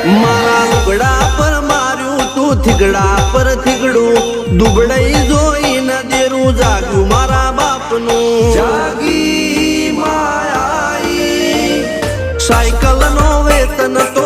મારા લુગડા પર માર્યું તું થીગડા પર થીગડું દુબળઈ જોઈને દેરું જાગ્યું મારા બાપનું જાગી માયાઈ સાયકલ નો વેતન તો